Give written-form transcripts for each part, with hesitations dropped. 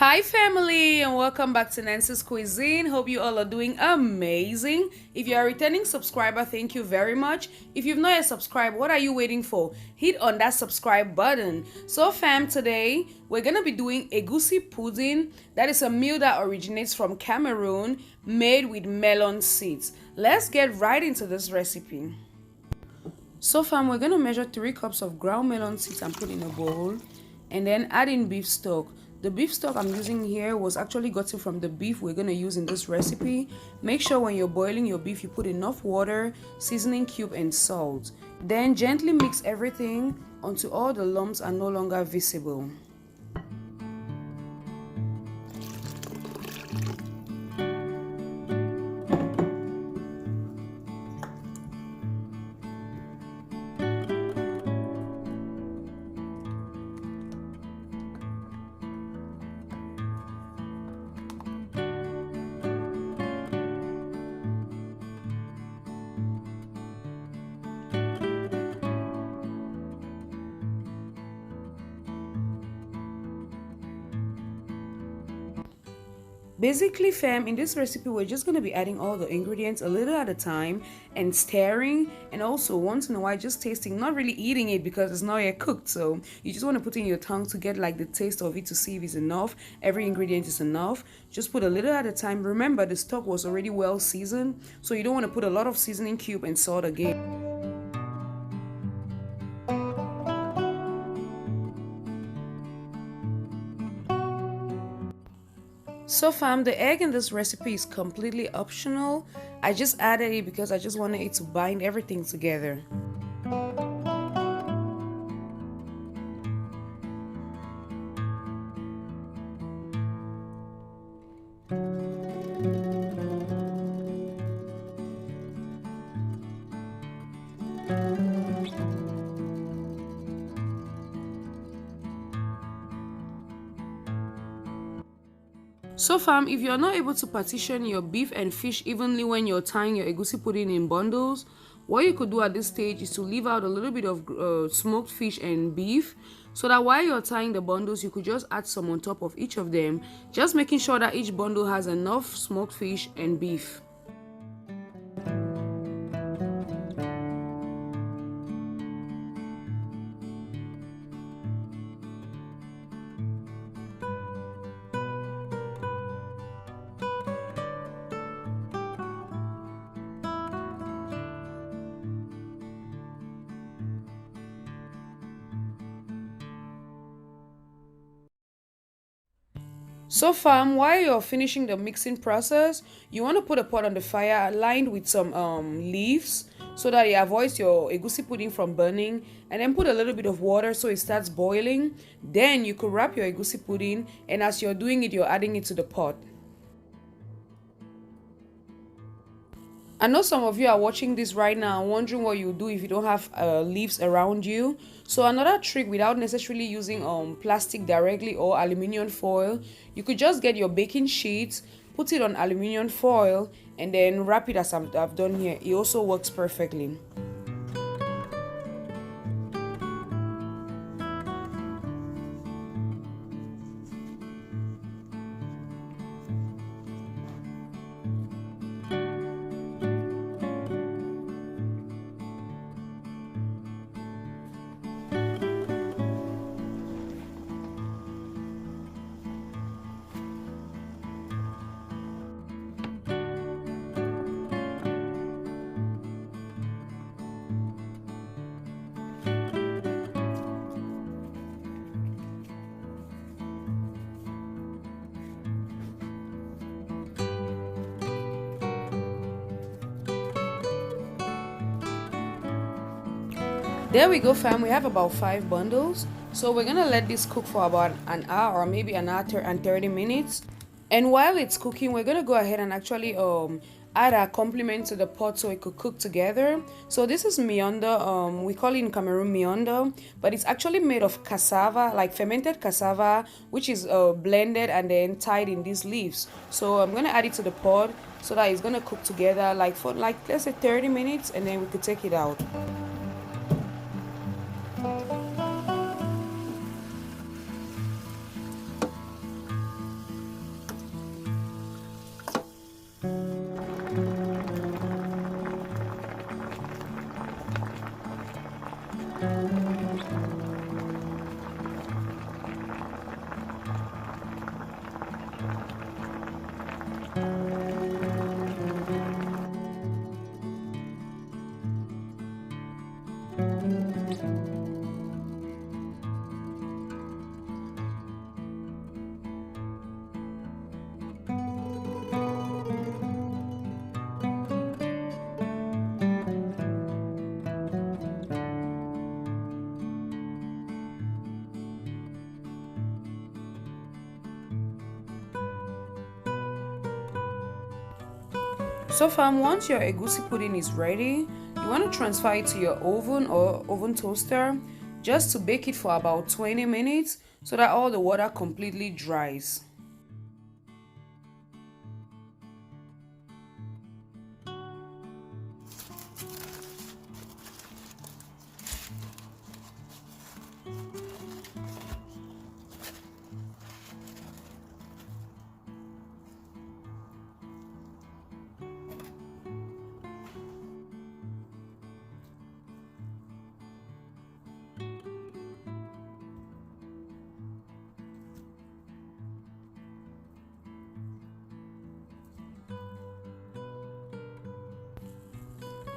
Hi, family, and welcome back to Nancy's Cuisine. Hope you all are doing amazing. If you are a returning subscriber, thank you very much. If you've not yet subscribed, what are you waiting for? Hit on that subscribe button. So, fam, today we're gonna be doing egusi pudding. That is a meal that originates from Cameroon, made with melon seeds. Let's get right into this recipe. So, fam, we're gonna measure 3 cups of ground melon seeds and put in a bowl, and then add in beef stock. The beef stock I'm using here was actually gotten from the beef we're going to use in this recipe. Make sure when you're boiling your beef you put enough water, seasoning cube and salt. Then gently mix everything until all the lumps are no longer visible. Basically, fam, in this recipe we're just going to be adding all the ingredients a little at a time and stirring, and also once in a while just tasting, not really eating it because it's not yet cooked. So you just want to put in your tongue to get like the taste of it, to see if it's enough, every ingredient is enough. Just put a little at a time. Remember, the stock was already well seasoned, so you don't want to put a lot of seasoning cube and salt again. So fam, the egg in this recipe is completely optional. I just added it because I just wanted it to bind everything together. So fam, if you're not able to partition your beef and fish evenly when you're tying your egusi pudding in bundles, what you could do at this stage is to leave out a little bit of smoked fish and beef, so that while you're tying the bundles you could just add some on top of each of them, just making sure that each bundle has enough smoked fish and beef. So fam, while you're finishing the mixing process, you want to put a pot on the fire lined with some leaves so that it avoids your egusi pudding from burning, and then put a little bit of water so it starts boiling. Then you could wrap your egusi pudding, and as you're doing it, you're adding it to the pot. I know some of you are watching this right now wondering what you do if you don't have leaves around you. So another trick, without necessarily using plastic directly or aluminium foil, you could just get your baking sheets, put it on aluminium foil, and then wrap it as I've done here. It also works perfectly. There we go, fam. We have about 5 bundles. So we're gonna let this cook for about an hour or maybe an hour and 30 minutes. And while it's cooking, we're gonna go ahead and actually add a complement to the pot so it could cook together. So this is miondo. We call it in Cameroon miondo, but it's actually made of cassava, like fermented cassava, which is blended and then tied in these leaves. So I'm gonna add it to the pot so that it's gonna cook together like for like, let's say 30 minutes, and then we could take it out. So fam, once your egusi pudding is ready, you want to transfer it to your oven or oven toaster just to bake it for about 20 minutes so that all the water completely dries.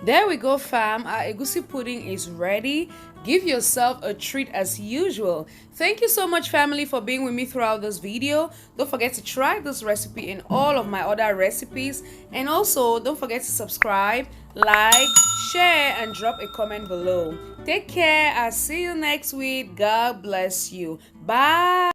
There we go fam, our egusi pudding is ready. Give yourself a treat as usual. Thank you so much family for being with me throughout this video. Don't forget to try this recipe and all of my other recipes, and also don't forget to subscribe, like, share and drop a comment below. Take care, I'll see you next week. God bless you. Bye.